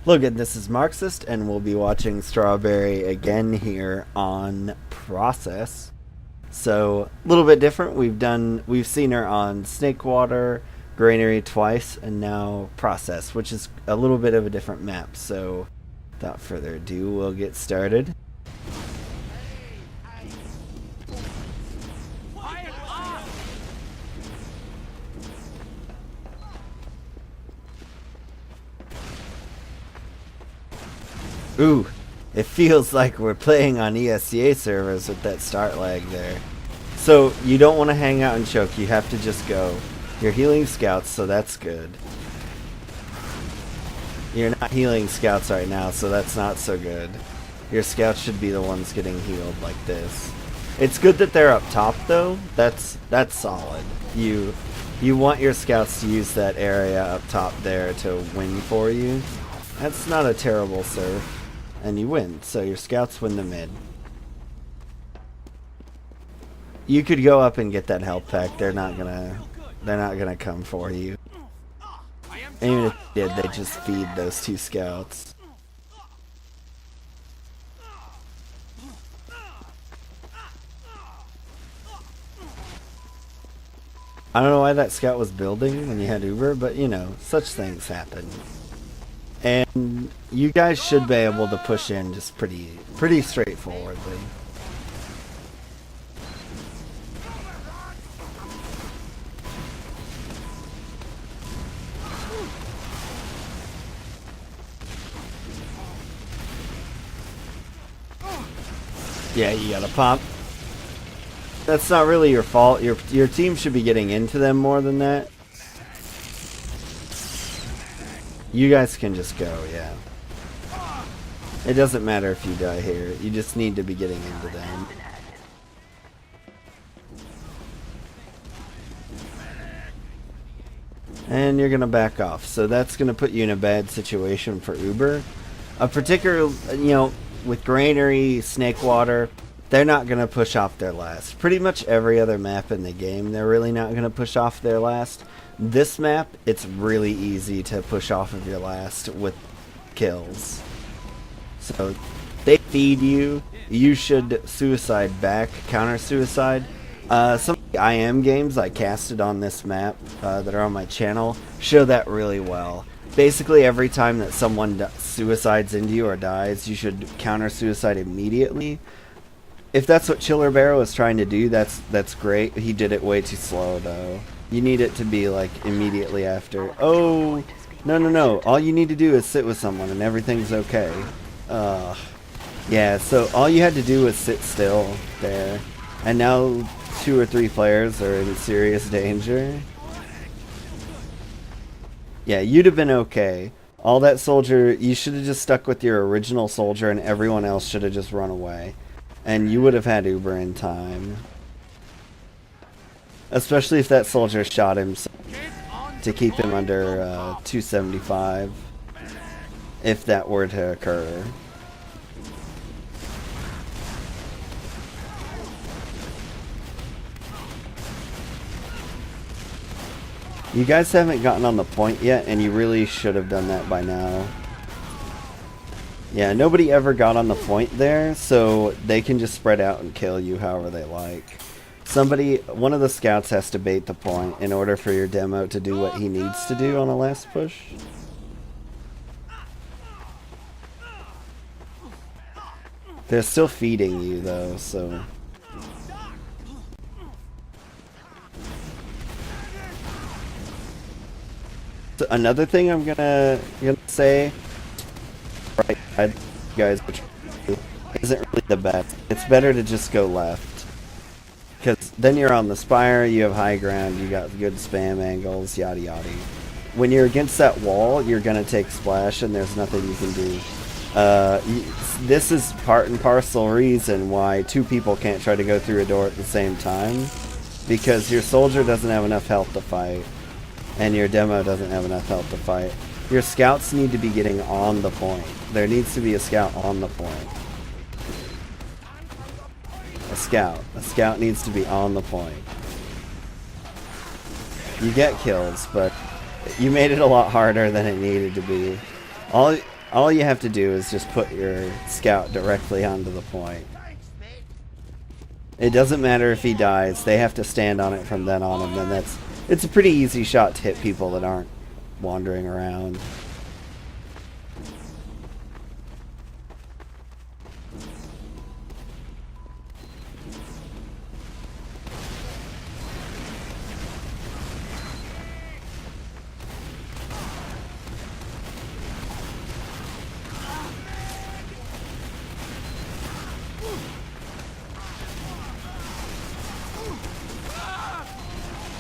Look, this is Marxist, and we'll be watching Strawberry again here on Process. So a little bit different. We've seen her on Snakewater, Granary twice, and now Process, which is a little bit of a different map. So without further ado, we'll get started. Ooh, it feels like we're playing on ESCA servers with that start lag there. So you don't want to hang out and choke, you have to just go. You're healing scouts, so that's good. You're not healing scouts right now, so that's not so good. Your scouts should be the ones getting healed like this. It's good that they're up top though. That's solid. You want your scouts to use that area up top there to win for you. That's not a terrible serve. And you win, so your scouts win the mid. You could go up and get that health pack. They're not gonna come for you. And even if they did, they just feed those two scouts. I don't know why that scout was building when you had Uber, but you know, such things happen. And you guys should be able to push in just pretty straightforwardly. Yeah, you gotta pop. That's not really your fault. Your team should be getting into them more than that. You guys can just go, yeah. It doesn't matter if you die here. You just need to be getting into them. And you're gonna back off. So that's gonna put you in a bad situation for Uber. A particular, you know, with Granary, Snakewater, they're not gonna push off their last. Pretty much every other map in the game, they're really not gonna push off their last. This map, it's really easy to push off of your last with kills. So they feed you. You should suicide back, counter suicide. Some of the IM games I casted on this map that are on my channel show that really well. Basically, every time that someone suicides into you or dies, you should counter suicide immediately. If that's what Chiller Barrow is trying to do, that's great. He did it way too slow though. You need it to be like immediately after. Oh, no. All you need to do is sit with someone and everything's okay. Yeah, so all you had to do was sit still there. And now 2 or 3 players are in serious danger. Yeah, you'd have been okay. All that soldier, you should have just stuck with your original soldier and everyone else should have just run away. And you would have had Uber in time. Especially if that soldier shot him to keep him under 275. If that were to occur. You guys haven't gotten on the point yet, and you really should have done that by now. Yeah, nobody ever got on the point there, so they can just spread out and kill you however they like. One of the scouts has to bait the point in order for your demo to do what he needs to do on a last push. They're still feeding you though, so... Another thing I'm gonna say, right, guys, which isn't really the best. It's better to just go left, because then you're on the spire, you have high ground, you got good spam angles, yada yada. When you're against that wall, you're gonna take splash, and there's nothing you can do. This is part and parcel reason why 2 people can't try to go through a door at the same time, because your soldier doesn't have enough health to fight. And your demo doesn't have enough health to fight. Your scouts need to be getting on the point. There needs to be a scout on the point. A scout needs to be on the point. You get kills, but you made it a lot harder than it needed to be. All you have to do is just put your scout directly onto the point. It doesn't matter if he dies, they have to stand on it from then on, and then it's a pretty easy shot to hit people that aren't wandering around.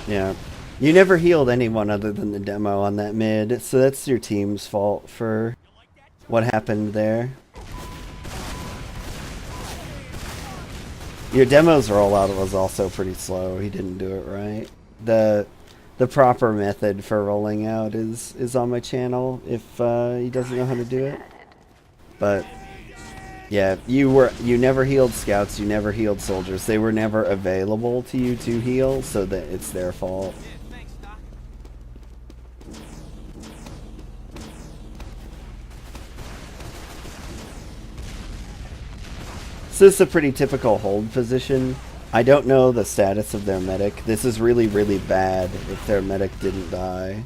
Yeah. You never healed anyone other than the demo on that mid, so that's your team's fault for what happened there. Your demo's rollout was also pretty slow. He didn't do it right. The proper method for rolling out is on my channel if he doesn't know how to do it. But yeah, you never healed scouts, you never healed soldiers. They were never available to you to heal, so that it's their fault. So this is a pretty typical hold position. I don't know the status of their medic. This is really, really bad if their medic didn't die.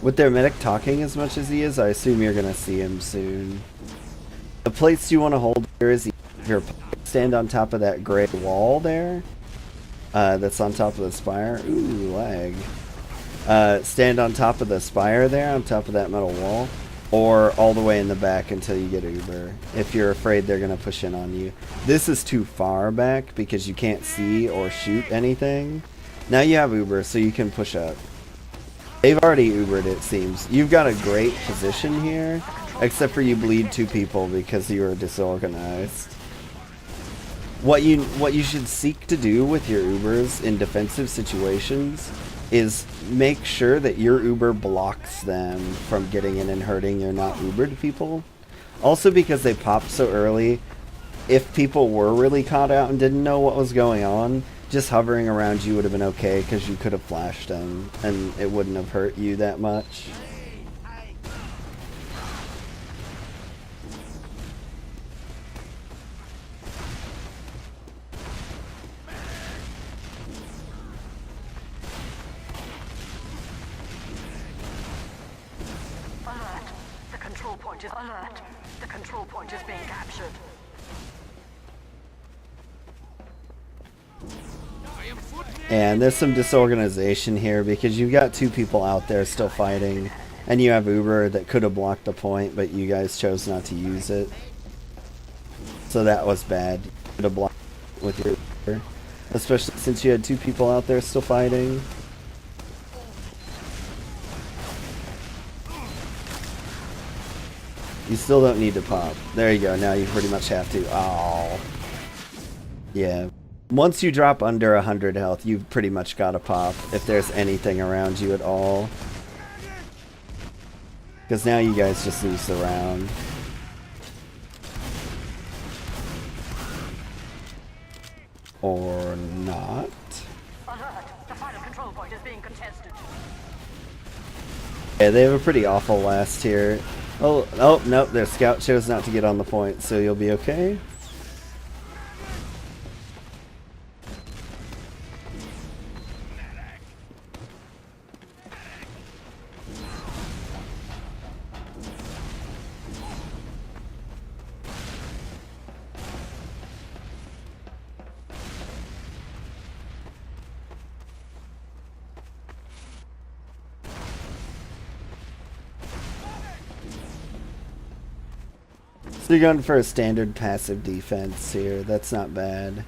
With their medic talking as much as he is, I assume you're going to see him soon. The place you want to hold here is your stand on top of that gray wall there. That's on top of the spire. Ooh, lag. Stand on top of the spire there, on top of that metal wall. Or all the way in the back until you get Uber, if you're afraid they're going to push in on you. This is too far back because you can't see or shoot anything. Now you have Uber, so you can push up. They've already Ubered, it seems. You've got a great position here, except for you bleed 2 people because you are disorganized. What you should seek to do with your Ubers in defensive situations is make sure that your Uber blocks them from getting in and hurting your not Ubered people. Also, because they popped so early, if people were really caught out and didn't know what was going on, just hovering around you would have been okay because you could have flashed them and it wouldn't have hurt you that much. Alert! The control point is alert. The control point is being captured. And there's some disorganization here because you've got 2 people out there still fighting, and you have Uber that could have blocked the point, but you guys chose not to use it. So that was bad. You could have blocked with your Uber, especially since you had 2 people out there still fighting. You still don't need to pop. There you go. Now you pretty much have to. Oh. Yeah. Once you drop under 100 health, you've pretty much got to pop if there's anything around you at all. Because now you guys just lose the round. Or not. Alert! The final control point is being contested. Yeah, they have a pretty awful last here. Oh, nope, their scout chose not to get on the point, so you'll be okay. So you're going for a standard passive defense here. That's not bad.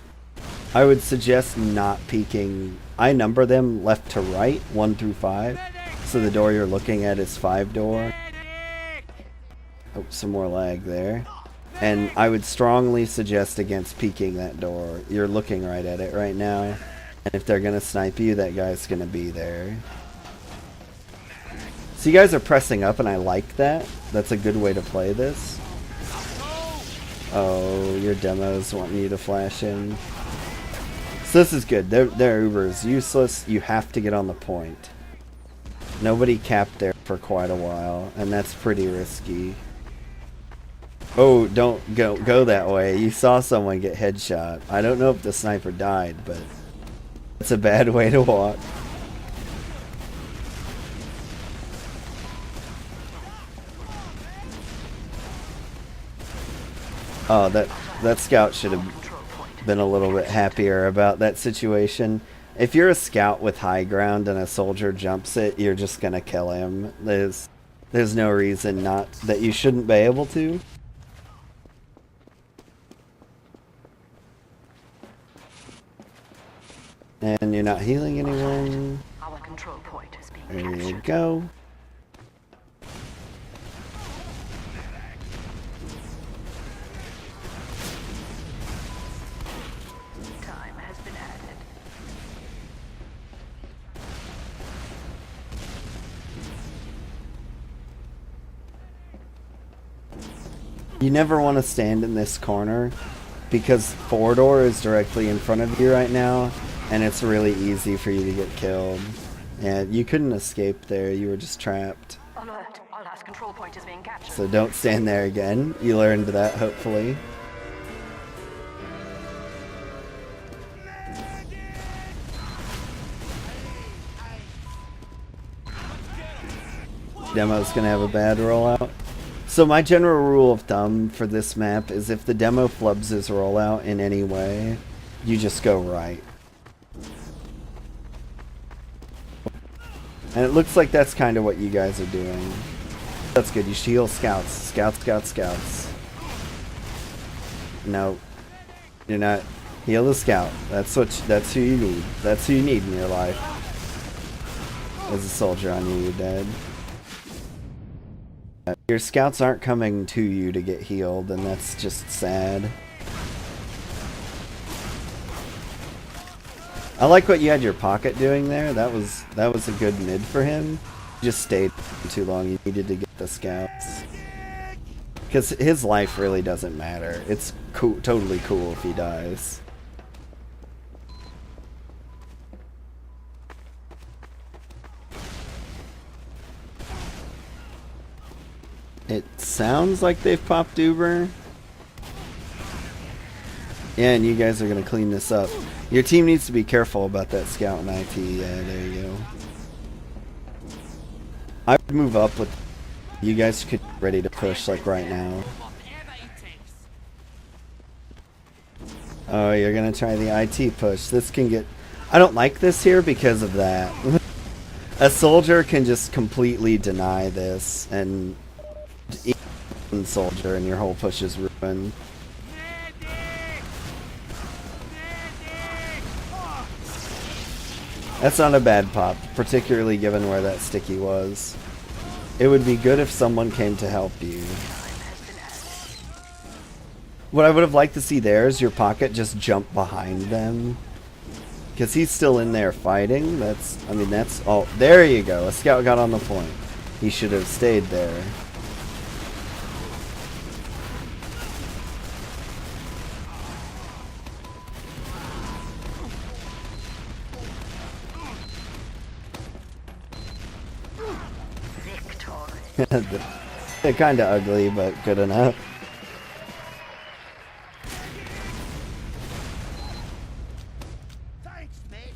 I would suggest not peeking. I number them left to right, 1 through 5. So the door you're looking at is 5 door. Oh, some more lag there. And I would strongly suggest against peeking that door. You're looking right at it right now. And if they're going to snipe you, that guy's going to be there. So you guys are pressing up, and I like that. That's a good way to play this. Oh, your demo's wanting you to flash in. So this is good. Their Uber is useless. You have to get on the point. Nobody capped there for quite a while, and that's pretty risky. Oh, don't go that way. You saw someone get headshot. I don't know if the sniper died, but it's a bad way to walk. Oh, that scout should have been a little bit happier about that situation. If you're a scout with high ground and a soldier jumps it, you're just gonna kill him. There's no reason not that you shouldn't be able to. And you're not healing anyone. Our control point is being There you captured. go. Time has been added. You never want to stand in this corner because 4-door is directly in front of you right now, and it's really easy for you to get killed. And you couldn't escape there, you were just trapped. Alert! Our last control point is being captured. So don't stand there again. You learned that, hopefully. Demo's gonna have a bad rollout. So my general rule of thumb for this map is if the demo flubs his rollout in any way, you just go right. And it looks like that's kind of what you guys are doing. That's good. You heal scouts. Scouts. No. You're not. Heal the scout. That's who you need. That's who you need in your life. There's a soldier on you, you're dead. Your scouts aren't coming to you to get healed, and that's just sad. I like what you had your pocket doing there. That was a good mid for him. You just stayed too long. You needed to get the scouts. Because his life really doesn't matter. It's totally cool if he dies. It sounds like they've popped Uber. Yeah, and you guys are going to clean this up. Your team needs to be careful about that scout and IT. Yeah, there you go. I would move up with... You guys could get ready to push, like, right now. Oh, you're going to try the IT push. This can get... I don't like this here because of that. A soldier can just completely deny this, and... soldier, and your whole push is ruined. That's not a bad pop, particularly given where that sticky was. It would be good if someone came to help you. What I would have liked to see there is your pocket just jump behind them. Because he's still in there fighting. That's, oh, there you go. A scout got on the point. He should have stayed there. They're kind of ugly, but good enough. Thanks, mate.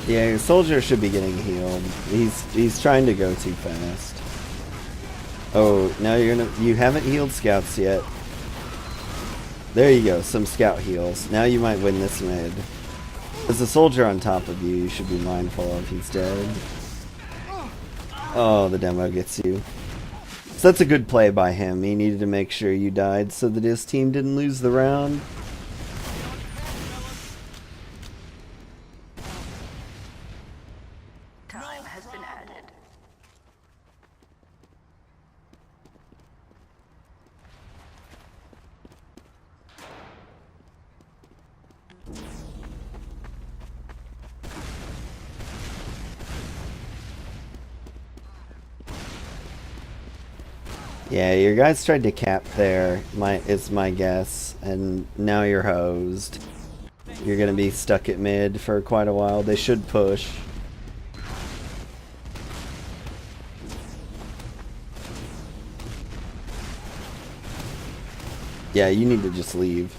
Yeah, your soldier should be getting healed. He's trying to go too fast. Oh, now you haven't healed scouts yet. There you go, some scout heals. Now you might win this mid. There's a soldier on top of you should be mindful of. He's dead. Oh, the demo gets you. So that's a good play by him. He needed to make sure you died so that his team didn't lose the round. Time has been added. Yeah, your guys tried to cap there, is my guess, and now you're hosed. You're gonna be stuck at mid for quite a while. They should push. Yeah, you need to just leave.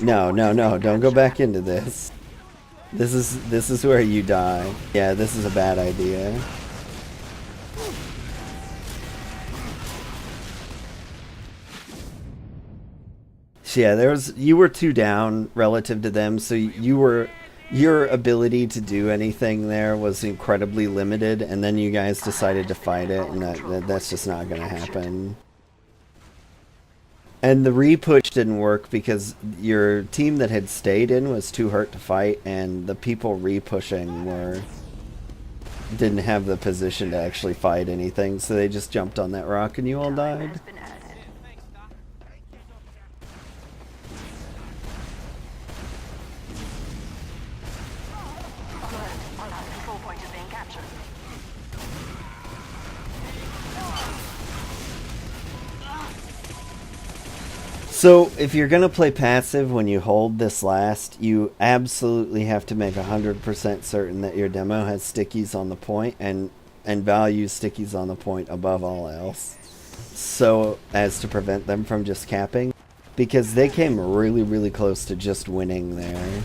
No, no, no, don't go back into this. This is where you die. Yeah, this is a bad idea. So yeah, you were 2 down relative to them, so your ability to do anything there was incredibly limited, and then you guys decided to fight it, and that's just not gonna happen. And the re-push didn't work because your team that had stayed in was too hurt to fight, and the people re-pushing didn't have the position to actually fight anything, so they just jumped on that rock and you all died. So, if you're going to play passive when you hold this last, you absolutely have to make 100% certain that your demo has stickies on the point and values stickies on the point above all else, so as to prevent them from just capping, because they came really, really close to just winning there.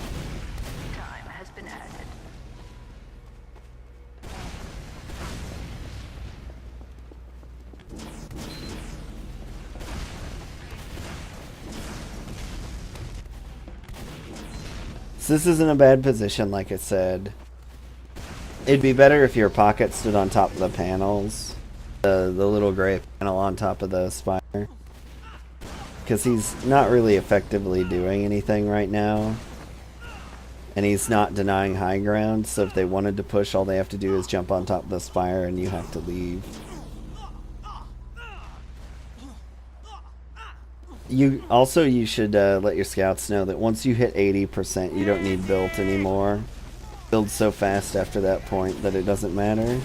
So this isn't a bad position, like I said. It'd be better if your pocket stood on top of the panels. The little gray panel on top of the spire. Because he's not really effectively doing anything right now. And he's not denying high ground, so if they wanted to push, all they have to do is jump on top of the spire and you have to leave. You should let your scouts know that once you hit 80%, you don't need built anymore. Build so fast after that point that it doesn't matter.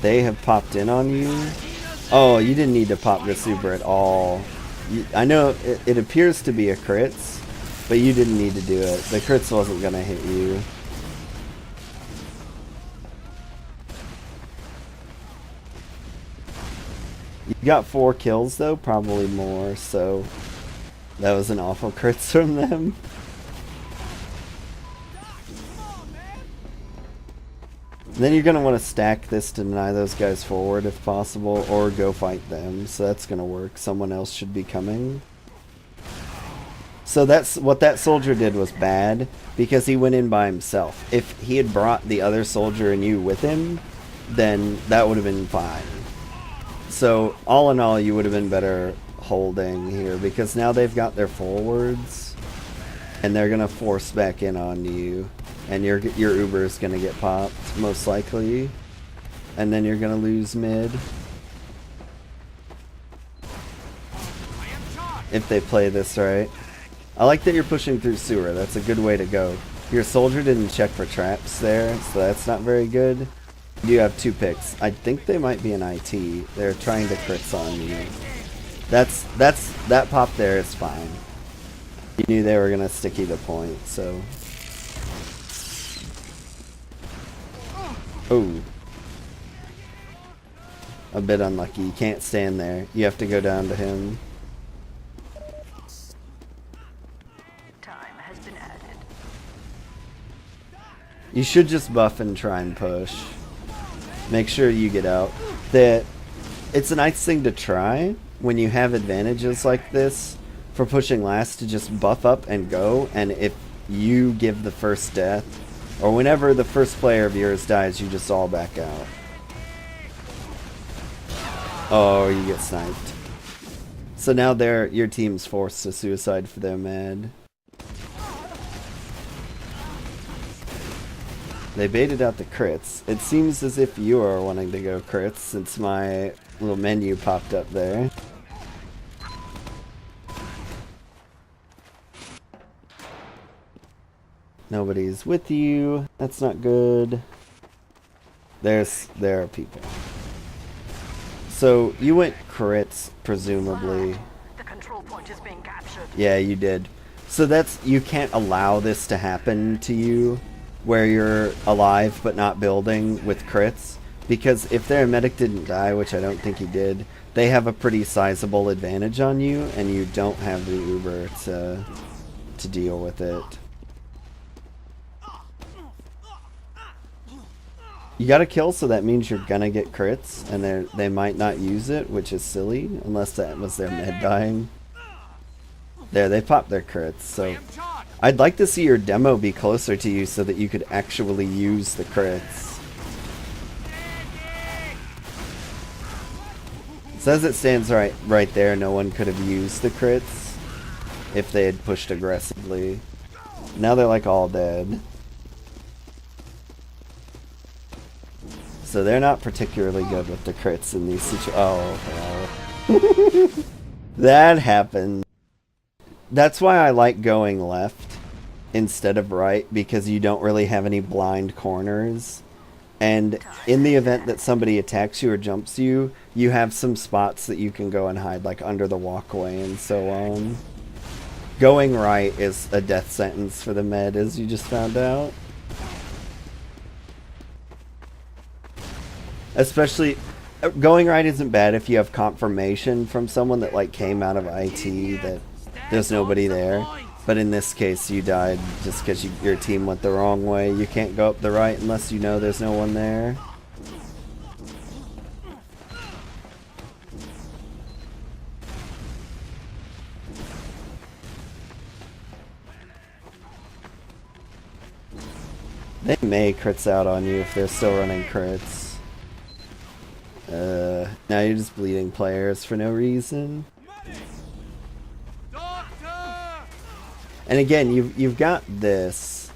They have popped in on you. Oh, you didn't need to pop this Uber at all. I know it appears to be a crits, but you didn't need to do it. The crits wasn't going to hit you. You got 4 kills though, probably more, so that was an awful crits from them. Then you're going to want to stack this to deny those guys forward if possible, or go fight them, so that's going to work. Someone else should be coming. So that's what that soldier did was bad, because he went in by himself. If he had brought the other soldier and you with him, then that would have been fine. So all in all, you would have been better holding here, because now they've got their forwards and they're gonna force back in on you, and your Uber is gonna get popped most likely, and then you're gonna lose mid if they play this right. I like that you're pushing through sewer. That's a good way to go. Your soldier didn't check for traps there, so that's not very good. You have 2 picks. I think they might be an IT. They're trying to crits on you. That pop there is fine. You knew they were gonna sticky the point, so. Oh. A bit unlucky. You can't stand there. You have to go down to him. Time has been added. You should just buff and try and push. Make sure you get out. It's a nice thing to try when you have advantages like this for pushing last, to just buff up and go, and if you give the first death, or whenever the first player of yours dies, you just all back out. Oh, you get sniped. So now your team's forced to suicide for their mad. They baited out the crits. It seems as if you are wanting to go crits, since my little menu popped up there. Nobody's with you. That's not good. There are people. So you went crits, presumably. The control point is being captured. Yeah, you did. So you can't allow this to happen to you, where you're alive but not building with crits, because if their medic didn't die, which I don't think he did, they have a pretty sizable advantage on you, and you don't have the Uber to deal with it. You gotta kill, so that means you're gonna get crits, and they might not use it, which is silly, unless that was their med dying. There, they popped their crits, so I'd like to see your demo be closer to you so that you could actually use the crits. So as it stands right there, no one could have used the crits if they had pushed aggressively. Now they're like all dead. So they're not particularly good with the crits in these situations. Oh, hell. That happened. That's why I like going left instead of right, because you don't really have any blind corners. And in the event that somebody attacks you or jumps you, you have some spots that you can go and hide, like under the walkway and so on. Going right is a death sentence for the med, as you just found out. Especially, going right isn't bad if you have confirmation from someone that like came out of IT that there's nobody there. But in this case, you died just because your team went the wrong way. You can't go up the right unless you know there's no one there. They may crits out on you if they're still running crits. Now you're just bleeding players for no reason. And again, you've got this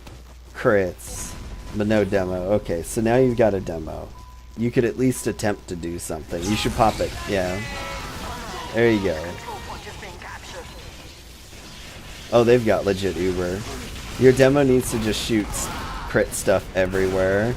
crits, but no demo. Okay, so now you've got a demo. You could at least attempt to do something. You should pop it. Yeah. There you go. Oh, they've got legit Uber. Your demo needs to just shoot crit stuff everywhere.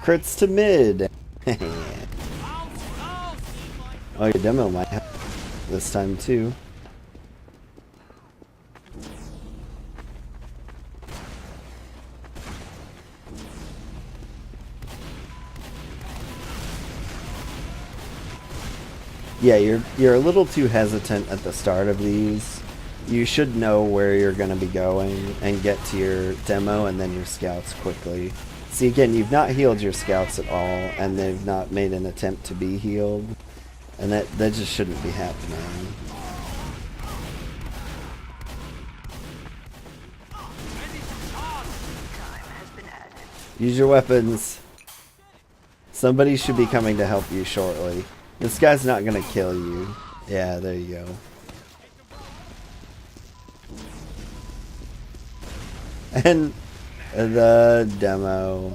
Crits to mid. Oh, your demo might have this time too. Yeah, you're a little too hesitant at the start of these. You should know where you're going to be going and get to your demo and then your scouts quickly. See, again, you've not healed your scouts at all, and they've not made an attempt to be healed. And that just shouldn't be happening. Use your weapons. Somebody should be coming to help you shortly. This guy's not gonna kill you. Yeah, there you go. And the demo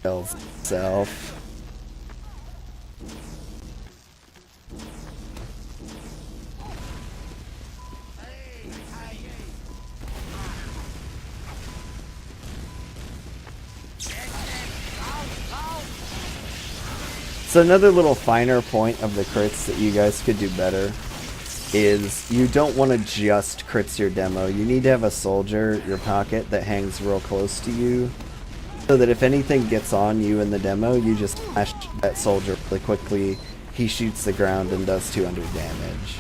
kills itself. So another little finer point of the crits that you guys could do better is you don't want to just crits your demo. You need to have a soldier, your pocket, that hangs real close to you, so that if anything gets on you in the demo, you just flash that soldier really quickly. He shoots the ground and does 200 damage.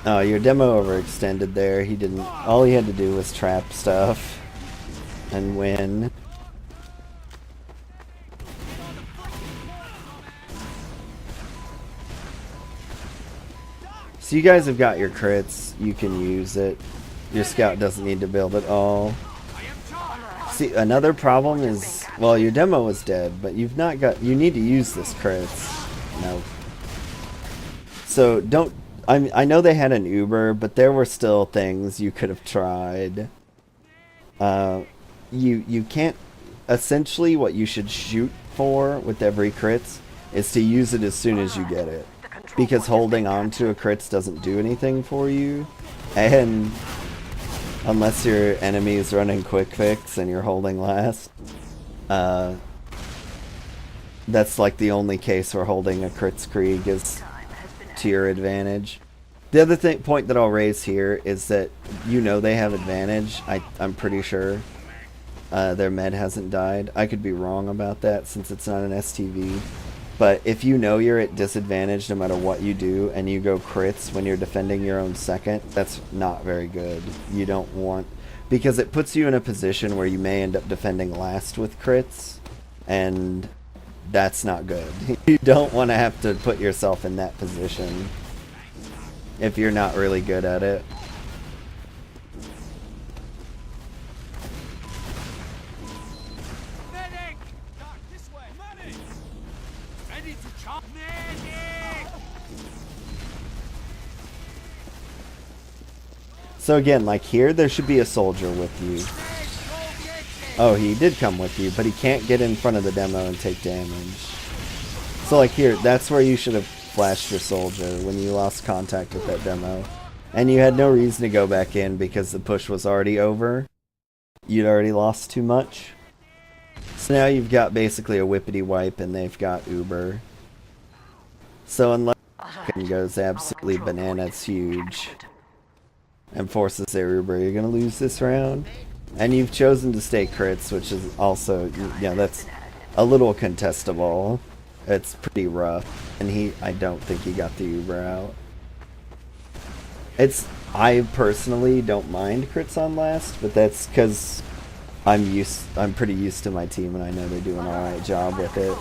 Oh, your demo overextended there. He didn't. All he had to do was trap stuff and win. So you guys have got your crits. You can use it. Your scout doesn't need to build at all. See, another problem is, well, your demo is dead, but you've not got, you need to use this crits. No. So don't, I know they had an Uber, but there were still things you could have tried. You can't, essentially what you should shoot for with every crits is to use it as soon as you get it. Because holding on to a crits doesn't do anything for you. And unless your enemy is running quick fix and you're holding last, that's like the only case where holding a crits Krieg is to your advantage. The other point that I'll raise here is that you know they have advantage. I'm pretty sure their med hasn't died. I could be wrong about that since it's not an STV. But if you know you're at disadvantage no matter what you do, and you go crits when you're defending your own second, that's not very good. You don't want... because it puts you in a position where you may end up defending last with crits, and that's not good. You don't want to have to put yourself in that position if you're not really good at it. So again, like here, there should be a soldier with you. Oh, he did come with you, but he can't get in front of the demo and take damage. So like here, that's where you should have flashed your soldier when you lost contact with that demo. And you had no reason to go back in because the push was already over. You'd already lost too much. So now you've got basically a whippity wipe and they've got Uber. So unless it goes absolutely bananas huge and forces their Uber, you're going to lose this round. And you've chosen to stay crits, which is also, yeah, that's a little contestable. It's pretty rough. And I don't think he got the Uber out. I personally don't mind crits on last, but that's because I'm pretty used to my team and I know they do an alright job with it.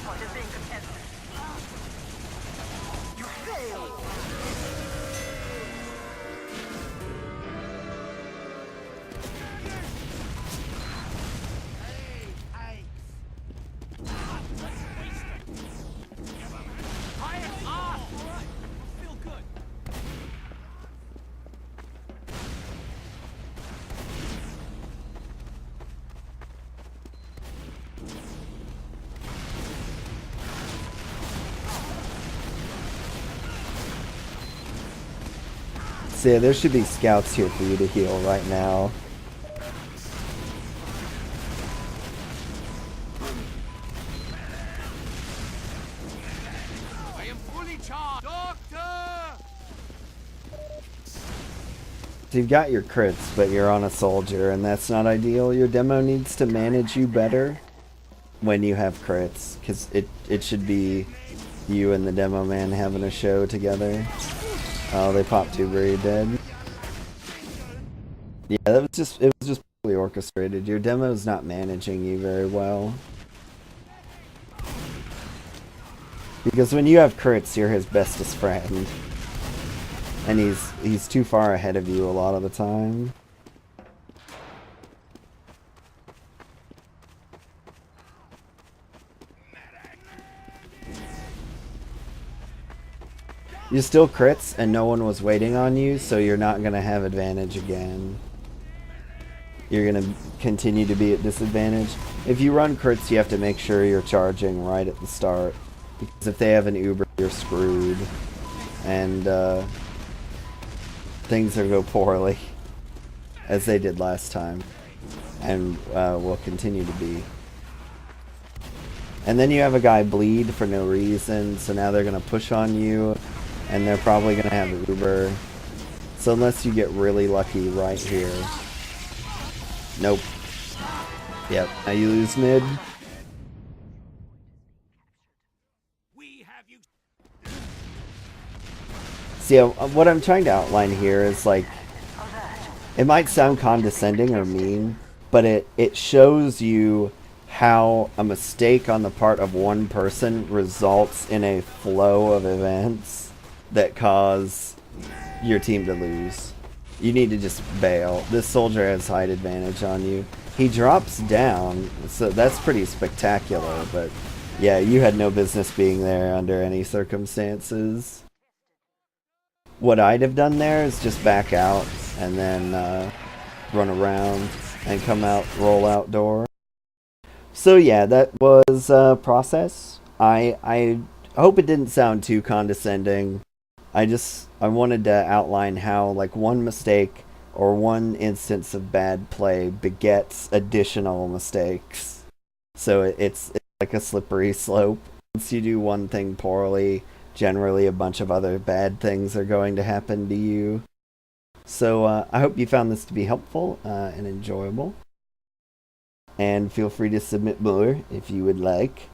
So yeah, there should be scouts here for you to heal right now. I am fully charged, Doctor! So you've got your crits, but you're on a soldier, and that's not ideal. Your demo needs to manage you better when you have crits, because it should be you and the demo man having a show together. Oh, they popped Uber, you're dead. Yeah, it was just poorly orchestrated. Your demo's not managing you very well. Because when you have crits, you're his bestest friend. And he's too far ahead of you a lot of the time. You still crits and no one was waiting on you, so you're not going to have advantage again. You're going to continue to be at disadvantage. If you run crits, you have to make sure you're charging right at the start. Because if they have an Uber, you're screwed. And things will go poorly. As they did last time. And will continue to be. And then you have a guy bleed for no reason, so now they're going to push on you. And they're probably going to have Uber. So unless you get really lucky right here. Nope. Yep. Now you lose mid. See, what I'm trying to outline here is like, it might sound condescending or mean, but it shows you how a mistake on the part of one person results in a flow of events that cause your team to lose. You need to just bail. This soldier has height advantage on you. He drops down, so that's pretty spectacular, but yeah, you had no business being there under any circumstances. What I'd have done there is just back out and then run around and come out, roll out door. So yeah, that was process. I hope it didn't sound too condescending. I wanted to outline how like one mistake or one instance of bad play begets additional mistakes. So it's like a slippery slope. Once you do one thing poorly, generally a bunch of other bad things are going to happen to you. So I hope you found this to be helpful and enjoyable. And feel free to submit more if you would like.